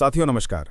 साथियों नमस्कार।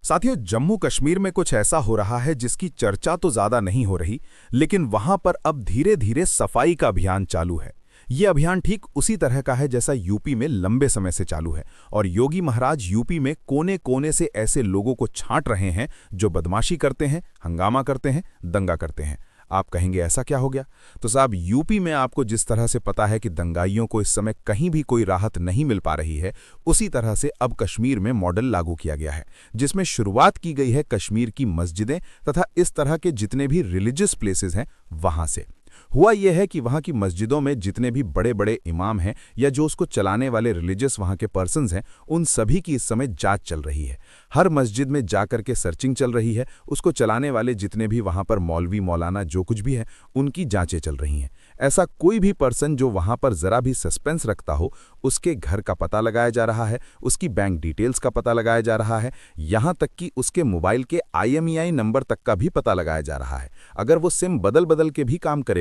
साथियों, जम्मू कश्मीर में कुछ ऐसा हो रहा है जिसकी चर्चा तो ज्यादा नहीं हो रही, लेकिन वहां पर अब धीरे धीरे सफाई का अभियान चालू है। ये अभियान ठीक उसी तरह का है जैसा यूपी में लंबे समय से चालू है और योगी महाराज यूपी में कोने कोने से ऐसे लोगों को छांट रहे हैं जो बदमाशी करते हैं, हंगामा करते हैं, दंगा करते हैं। आप कहेंगे ऐसा क्या हो गया? तो साहब, यूपी में आपको जिस तरह से पता है कि दंगाइयों को इस समय कहीं भी कोई राहत नहीं मिल पा रही है, उसी तरह से अब कश्मीर में मॉडल लागू किया गया है, जिसमें शुरुआत की गई है कश्मीर की मस्जिदें तथा इस तरह के जितने भी रिलीजियस प्लेसेस हैं वहां से। हुआ यह है कि वहां की मस्जिदों में जितने भी बड़े बड़े इमाम हैं या जो उसको चलाने वाले रिलीजियस वहां के पर्सन्स हैं, उन सभी की इस समय जांच चल रही है। हर मस्जिद में जाकर के सर्चिंग चल रही है। उसको चलाने वाले जितने भी वहां पर मौलवी मौलाना जो कुछ भी है, उनकी जांचें चल रही हैं। ऐसा कोई भी पर्सन जो वहां पर जरा भी सस्पेंस रखता हो, उसके घर का पता लगाया जा रहा है, उसकी बैंक डिटेल्स का पता लगाया जा रहा है, यहां तक कि उसके मोबाइल के IMEI नंबर तक का भी पता लगाया जा रहा है। अगर वो सिम बदल बदल के भी काम करेगा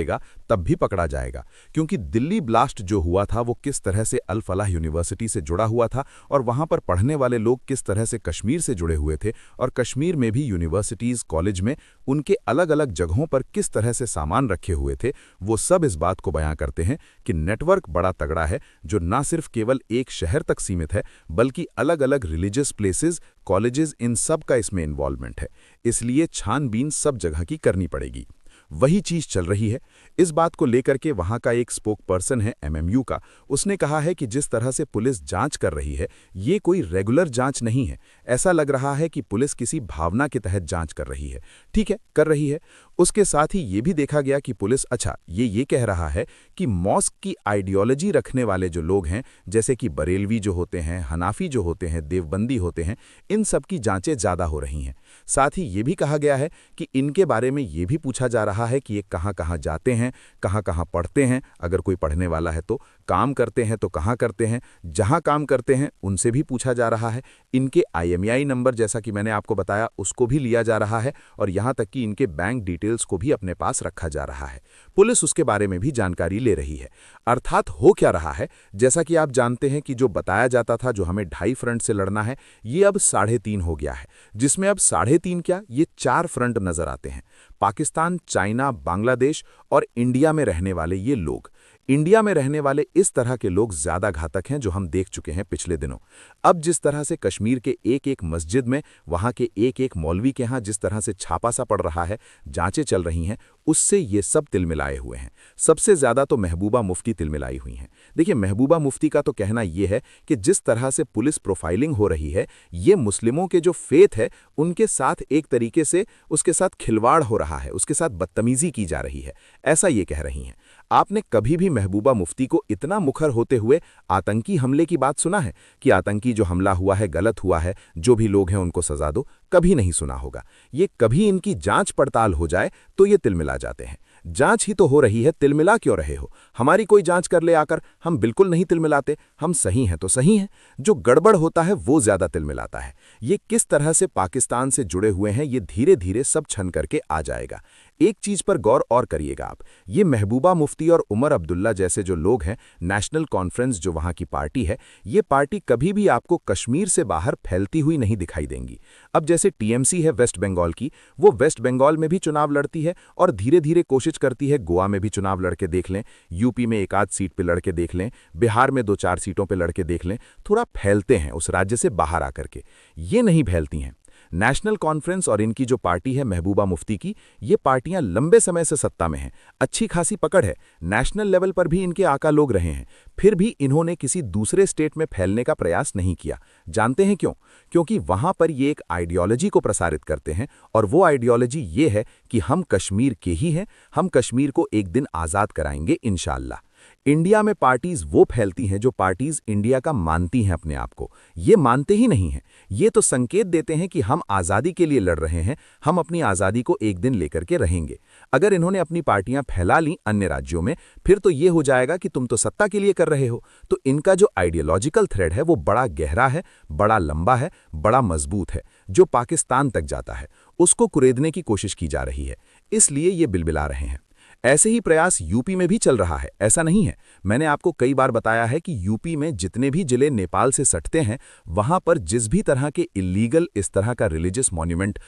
तब भी पकड़ा जाएगा, क्योंकि दिल्ली ब्लास्ट जो हुआ था वो किस तरह से अल फलाह यूनिवर्सिटी से जुड़ा हुआ था और वहां पर पढ़ने वाले लोग किस तरह से कश्मीर से जुड़े हुए थे, और कश्मीर में भी यूनिवर्सिटीज कॉलेज में उनके अलग अलग जगहों पर किस तरह से सामान रखे हुए थे, वो सब इस बात को बयां करते हैं कि नेटवर्क बड़ा तगड़ा है, जो न सिर्फ केवल एक शहर तक सीमित है बल्कि अलग अलग रिलीजियस प्लेसेस, कॉलेजेस, इन सब का इसमें इन्वॉल्वमेंट है। इसलिए छानबीन सब जगह की करनी पड़ेगी। वही चीज चल रही है। इस बात को लेकर के वहां का एक स्पोक पर्सन है MMU का, उसने कहा है कि जिस तरह से पुलिस जांच कर रही है, ये कोई रेगुलर जांच नहीं है। ऐसा लग रहा है कि पुलिस किसी भावना के तहत जांच कर रही है। ठीक है, कर रही है। उसके साथ ही ये भी देखा गया कि पुलिस ये कह रहा है कि मॉस्क की आइडियोलॉजी रखने वाले जो लोग हैं, जैसे कि बरेलवी जो होते हैं, हनाफी जो होते हैं, देवबंदी होते हैं, इन सब की जांचें ज्यादा हो रही हैं। साथ ही ये भी कहा गया है कि इनके बारे में ये भी पूछा जा रहा है कि ये कहाँ कहाँ जाते हैं, कहाँ कहाँ पढ़ते हैं, अगर कोई पढ़ने वाला है तो, काम करते हैं तो कहाँ करते हैं, जहाँ काम करते हैं उनसे भी पूछा जा रहा है। इनके IMEI नंबर, जैसा कि मैंने आपको बताया, उसको भी लिया जा रहा है और यहाँ तक कि इनके बैंक डिटेल्स को भी अपने पास रखा जा रहा है। पुलिस उसके बारे में भी जानकारी ले रही है। अर्थात हो क्या रहा है, जैसा कि आप जानते हैं कि जो बताया जाता था जो हमें 2.5 फ्रंट से लड़ना है, ये अब 3.5 हो गया है, जिसमें अब 3.5 क्या, ये 4 फ्रंट नजर आते हैं। पाकिस्तान, चाइना, बांग्लादेश और इंडिया में रहने वाले ये लोग। इंडिया में रहने वाले इस तरह के लोग ज्यादा घातक हैं, जो हम देख चुके हैं पिछले दिनों। अब जिस तरह से कश्मीर के एक एक मस्जिद में, वहां के एक एक मौलवी के यहां जिस तरह से छापा सा पड़ रहा है, जांचें चल रही हैं, उससे ये सब तिलमिलाए हुए हैं। सबसे ज्यादा तो महबूबा मुफ्ती तिलमिलाई हुई हैं। देखिए, महबूबा मुफ्ती का तो कहना यह है कि जिस तरह से पुलिस प्रोफाइलिंग हो रही है, ये मुस्लिमों के जो फेथ है उनके साथ एक तरीके से उसके साथ खिलवाड़ हो रहा है, उसके साथ बदतमीजी की जा रही है, ऐसा ये कह रही हैं। आपने कभी भी महबूबा मुफ्ती को इतना मुखर होते हुए आतंकी हमले की बात सुना है कि आतंकी जो हमला हुआ है गलत हुआ है, जो भी लोग हैं उनको सजा दो? कभी नहीं सुना होगा। ये कभी इनकी जांच पड़ताल हो जाए तो ये तिलमिला जाते हैं। जांच ही तो हो रही है, तिलमिला क्यों रहे हो? हमारी कोई जांच कर ले आकर, हम बिल्कुल नहीं तिलमिलाते। हम सही हैं तो सही हैं, जो गड़बड़ होता है वो ज्यादा तिलमिलाता है। ये किस तरह से पाकिस्तान से जुड़े हुए हैं, ये धीरे धीरे सब छन करके आ जाएगा। एक चीज पर गौर और करिएगा आप, ये महबूबा मुफ्ती और उमर अब्दुल्ला जैसे जो लोग हैं, नेशनल कॉन्फ्रेंस जो वहां की पार्टी है, ये पार्टी कभी भी आपको कश्मीर से बाहर फैलती हुई नहीं दिखाई देंगी। अब जैसे TMC है वेस्ट बंगाल की, वो वेस्ट बंगाल में भी चुनाव लड़ती है और धीरे धीरे कोशिश करती है गोवा में भी चुनाव लड़के देख लें, यूपी में 1 आध सीट पे लड़के देख लें, बिहार में 2-4 सीटों पे लड़के देख लें। थोड़ा फैलते हैं उस राज्य से बाहर आकर के, ये नहीं फैलती हैं। नेशनल कॉन्फ्रेंस और इनकी जो पार्टी है महबूबा मुफ्ती की, ये पार्टियां लंबे समय से सत्ता में हैं, अच्छी खासी पकड़ है, नेशनल लेवल पर भी इनके आका लोग रहे हैं, फिर भी इन्होंने किसी दूसरे स्टेट में फैलने का प्रयास नहीं किया। जानते हैं क्यों? क्योंकि वहां पर ये एक आइडियोलॉजी को प्रसारित करते हैं और वो आइडियोलॉजी ये है कि हम कश्मीर के ही हैं, हम कश्मीर को एक दिन आज़ाद कराएंगे इंशाअल्लाह। इंडिया में पार्टीज वो फैलती हैं जो पार्टीज इंडिया का मानती हैं अपने आप को, ये मानते ही नहीं हैं। ये तो संकेत देते हैं कि हम आज़ादी के लिए लड़ रहे हैं, हम अपनी आज़ादी को एक दिन लेकर के रहेंगे। अगर इन्होंने अपनी पार्टियां फैला ली अन्य राज्यों में, फिर तो ये हो जाएगा कि तुम तो सत्ता के लिए कर रहे हो। तो इनका जो आइडियोलॉजिकल थ्रेड है वो बड़ा गहरा है, बड़ा लंबा है, बड़ा मजबूत है, जो पाकिस्तान तक जाता है। उसको कुरेदने की कोशिश की जा रही है, इसलिए ये बिलबिला रहे हैं। ऐसे ही प्रयास यूपी में भी चल रहा है, ऐसा नहीं है। मैंने आपको कई बार बताया है कि यूपी में जितने भी जिले नेपाल से सटते हैं, वहां पर जिस भी तरह के इलीगल इस तरह का रिलीजियस मॉन्यूमेंट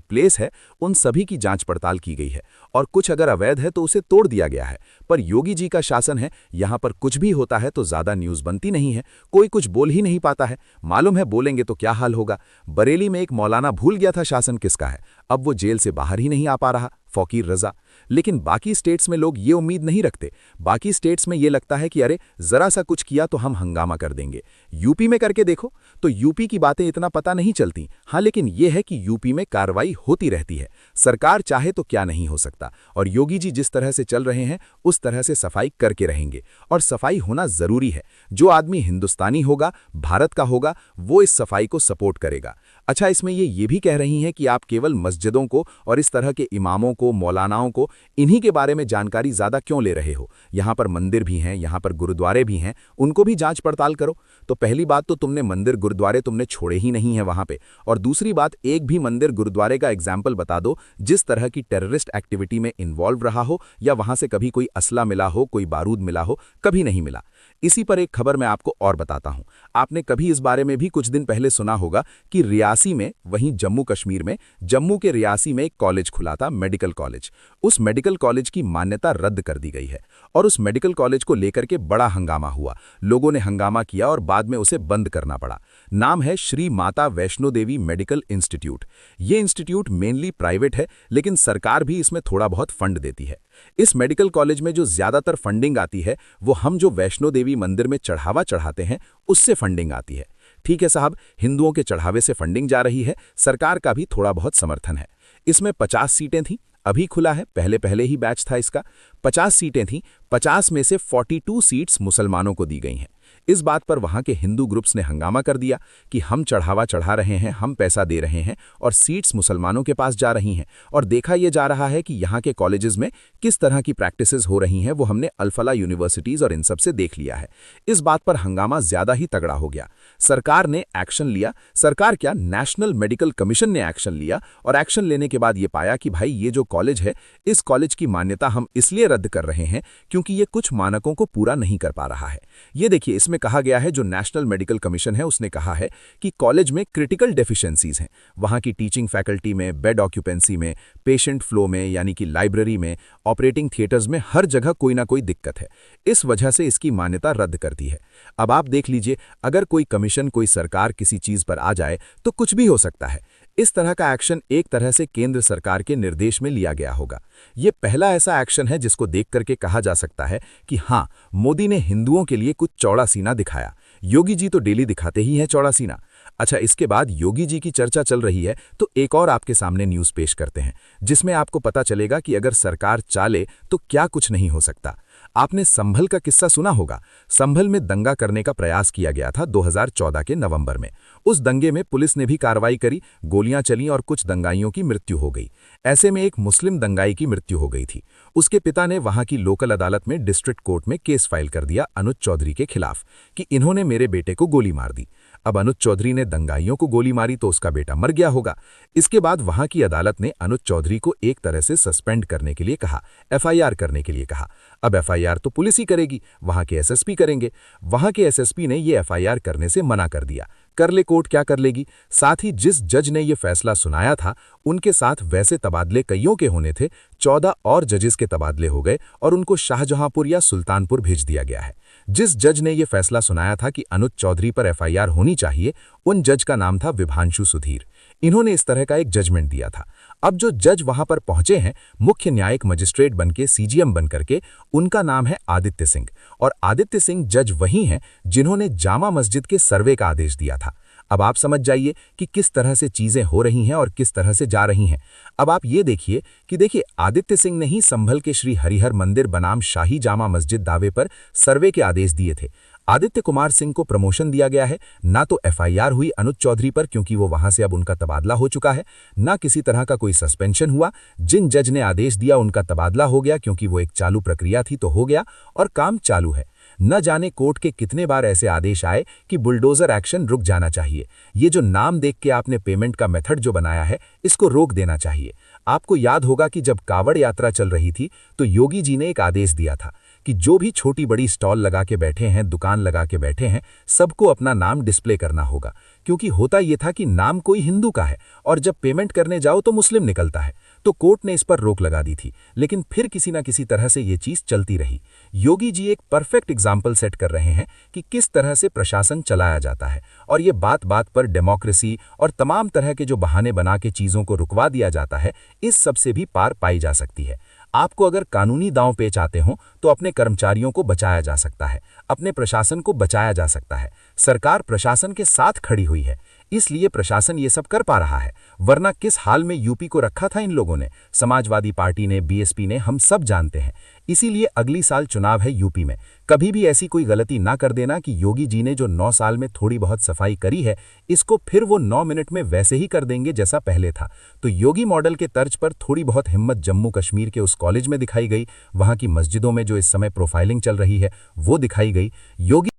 प्लेस है, उन सभी की जांच पड़ताल की गई है और कुछ अगर अवैध है तो उसे तोड़ दिया गया है। पर योगी जी का शासन है, यहां पर कुछ भी होता है तो ज्यादा न्यूज बनती नहीं है, कोई कुछ बोल ही नहीं पाता है। मालूम है बोलेंगे तो क्या हाल होगा। बरेली में एक मौलाना भूल गया था शासन किसका है, अब वो जेल से बाहर ही नहीं आ पा रहा, फकीर रजा। लेकिन बाकी स्टेट्स में लोग ये उम्मीद नहीं रखते। बाकी स्टेट्स में ये लगता है कि अरे जरा सा कुछ किया तो हम हंगामा कर देंगे। यूपी में करके देखो तो यूपी की बातें इतना पता नहीं चलती। हाँ, लेकिन यह है कि यूपी में कार्रवाई होती रहती है। सरकार चाहे तो क्या नहीं हो सकता, और योगी जी जिस तरह से चल रहे हैं उस तरह से सफाई करके रहेंगे, और सफाई होना जरूरी है। जो आदमी हिंदुस्तानी होगा, भारत का होगा, वो इस सफाई को सपोर्ट करेगा। अच्छा, इसमें ये भी कह रही हैं कि आप केवल मस्जिदों को और इस तरह के इमामों को, मौलानाओं को, इन्हीं के बारे में जानकारी ज़्यादा क्यों ले रहे हो? यहाँ पर मंदिर भी हैं, यहाँ पर गुरुद्वारे भी हैं, उनको भी जांच पड़ताल करो। तो पहली बात तो तुमने मंदिर गुरुद्वारे तुमने छोड़े ही नहीं हैं वहाँ पे, और दूसरी बात, एक भी मंदिर गुरुद्वारे का एग्जाम्पल बता दो जिस तरह की टेररिस्ट एक्टिविटी में इन्वॉल्व रहा हो, या वहाँ से कभी कोई असला मिला हो, कोई बारूद मिला हो, कभी नहीं मिला। इसी पर एक खबर मैं आपको और बताता हूं। आपने कभी इस बारे में भी कुछ दिन पहले सुना होगा कि रियासी में, वहीं जम्मू कश्मीर में, जम्मू के रियासी में एक कॉलेज खुला था, मेडिकल कॉलेज। उस मेडिकल कॉलेज की मान्यता रद्द कर दी गई है और उस मेडिकल कॉलेज को लेकर के बड़ा हंगामा हुआ। लोगों ने हंगामा किया और बाद में उसे बंद करना पड़ा। नाम है श्री माता वैष्णो देवी मेडिकल इंस्टीट्यूट। ये इंस्टीट्यूट मेनली प्राइवेट है, लेकिन सरकार भी इसमें थोड़ा बहुत फंड देती है। इस मेडिकल कॉलेज में जो ज्यादातर फंडिंग आती है वो हम जो वैष्णो देवी मंदिर में चढ़ावा चढ़ाते हैं उससे फंडिंग आती है। ठीक है साहब, हिंदुओं के चढ़ावे से फंडिंग जा रही है, सरकार का भी थोड़ा बहुत समर्थन है। इसमें 50 सीटें थीं, अभी खुला है, पहले पहले ही बैच था इसका। 50 सीटें थीं, 50 में से 42 सीट्स मुसलमानों को दी गई हैं। इस बात पर वहां के हिंदू ग्रुप्स ने हंगामा कर दिया कि हम चढ़ावा चढ़ा रहे हैं, हम पैसा दे रहे हैं और सीट्स मुसलमानों के पास जा रही हैं, और देखा यह जा रहा है कि यहाँ के कॉलेजेस में किस तरह की प्रैक्टिसेस हो रही हैं वो हमने अल्फला यूनिवर्सिटीज और इन सब से देख लिया है। इस बात पर हंगामा ज्यादा ही तगड़ा हो गया। सरकार ने एक्शन लिया। सरकार क्या, नेशनल मेडिकल कमीशन ने एक्शन लिया, और एक्शन लेने के बाद ये पाया कि भाई ये जो कॉलेज है, इस कॉलेज की मान्यता हम इसलिए रद्द कर रहे हैं क्योंकि ये कुछ मानकों को पूरा नहीं कर पा रहा है। ये देखिए, इसमें कहा गया है, जो नेशनल मेडिकल कमीशन है उसने कहा है कि कॉलेज में क्रिटिकल डेफिशिएंसीज हैं। वहां की टीचिंग फैकल्टी में, बेड ऑक्यूपेंसी में, पेशेंट फ्लो में, यानी कि लाइब्रेरी में, ऑपरेटिंग थिएटर्स में, हर जगह कोई ना कोई दिक्कत है। इस वजह से इसकी मान्यता रद्द कर दी है। अब आप देख लीजिए, अगर कोई कमीशन, कोई सरकार किसी चीज पर आ जाए तो कुछ भी हो सकता है। इस तरह का एक्शन एक तरह से केंद्र सरकार के निर्देश में लिया गया होगा। ये पहला ऐसा एक्शन है जिसको देख करके कहा जा सकता है कि हाँ, मोदी ने हिंदुओं के लिए कुछ चौड़ा सीना दिखाया। योगी जी तो डेली दिखाते ही हैं चौड़ा सीना। अच्छा, इसके बाद योगी जी की चर्चा चल रही है तो एक और आपके सामने न्यूज़ पेश करते हैं जिसमें आपको पता चलेगा कि अगर सरकार चाले तो क्या कुछ नहीं हो सकता। आपने संभल का किस्सा सुना होगा। संभल में दंगा करने का प्रयास किया गया था 2014 के नवंबर में। उस दंगे में पुलिस ने भी कार्रवाई करी, गोलियां चली और कुछ दंगाइयों की मृत्यु हो गई। ऐसे में एक मुस्लिम दंगाई की मृत्यु हो गई थी। उसके पिता ने वहां की लोकल अदालत में, डिस्ट्रिक्ट कोर्ट में केस फाइल कर दिया अनुज चौधरी के खिलाफ कि इन्होंने मेरे बेटे को गोली मार दी। अब अनुज चौधरी ने दंगाइयों को गोली मारी तो उसका बेटा मर गया होगा। इसके बाद वहां की अदालत ने अनुज चौधरी को एक तरह से सस्पेंड करने के लिए कहा, एफआईआर करने के लिए कहा। अब एफआईआर तो पुलिस ही करेगी, वहां के एसएसपी करेंगे। वहां के एसएसपी ने ये एफआईआर करने से मना कर दिया। कर ले कोर्ट, क्या कर लेगी। साथ ही जिस जज ने ये फैसला सुनाया था उनके साथ वैसे तबादले कईयों के होने थे, 14 और जजेस के तबादले हो गए और उनको शाहजहांपुर या सुल्तानपुर भेज दिया गया है। जिस जज ने यह फैसला सुनाया था कि अनुज चौधरी पर एफआईआर होनी चाहिए, उन जज का नाम था विभांशु सुधीर। इन्होंने इस तरह का एक जजमेंट दिया था। अब जो जज वहां पर पहुंचे हैं, मुख्य न्यायिक मजिस्ट्रेट बनके, सीजीएम बनकर के, उनका नाम है आदित्य सिंह। और आदित्य सिंह जज वही हैं जिन्होंने जामा मस्जिद के सर्वे का आदेश दिया था। अब आप समझ जाइए कि किस तरह से चीजें हो रही हैं और किस तरह से जा रही हैं। अब आप ये देखिए कि देखिए, आदित्य सिंह ने ही संभल के श्री हरिहर मंदिर बनाम शाही जामा मस्जिद दावे पर सर्वे के आदेश दिए थे। आदित्य कुमार सिंह को प्रमोशन दिया गया है, ना तो एफआईआर हुई अनुज चौधरी पर क्योंकि वो वहां से अब उनका तबादला हो चुका है, ना किसी तरह का कोई सस्पेंशन हुआ। जिन जज ने आदेश दिया उनका तबादला हो गया क्योंकि वो एक चालू प्रक्रिया थी तो हो गया और काम चालू है। न जाने कोर्ट के कितने बार ऐसे आदेश आए कि बुलडोजर एक्शन रुक जाना चाहिए। ये जो नाम देख के आपने पेमेंट का मेथड जो बनाया है, इसको रोक देना चाहिए। आपको याद होगा कि जब कावड़ यात्रा चल रही थी तो योगी जी ने एक आदेश दिया था कि जो भी छोटी बड़ी स्टॉल लगा के बैठे हैं, दुकान लगा के बैठे हैं, सबको अपना नाम डिस्प्ले करना होगा। क्योंकि होता ये था कि नाम कोई हिंदू का है और जब पेमेंट करने जाओ तो मुस्लिम निकलता है। तो कोर्ट ने इस पर रोक लगा दी थी, लेकिन फिर किसी ना किसी तरह से ये चीज चलती रही। योगी जी एक परफेक्ट एग्जाम्पल सेट कर रहे हैं कि किस तरह से प्रशासन चलाया जाता है, और ये बात बात पर डेमोक्रेसी और तमाम तरह के जो बहाने बना के चीजों को रुकवा दिया जाता है, इस सब से भी पार पाई जा सकती है। आपको अगर कानूनी दांव पेच आते हों तो अपने कर्मचारियों को बचाया जा सकता है, अपने प्रशासन को बचाया जा सकता है। सरकार प्रशासन के साथ खड़ी हुई है, इसलिए प्रशासन ये सब कर पा रहा है, वरना किस हाल में यूपी को रखा था इन लोगों ने, समाजवादी पार्टी ने, बीएसपी ने, हम सब जानते हैं। इसीलिए अगली साल चुनाव है यूपी में, कभी भी ऐसी कोई गलती ना कर देना कि योगी जी ने जो 9 साल में थोड़ी बहुत सफाई करी है, इसको फिर वो 9 मिनट में वैसे ही कर देंगे जैसा पहले था। तो योगी मॉडल के तर्ज पर थोड़ी बहुत हिम्मत जम्मू कश्मीर के उस कॉलेज में दिखाई गई, वहां की मस्जिदों में जो इस समय प्रोफाइलिंग चल रही है वो दिखाई गई। योगी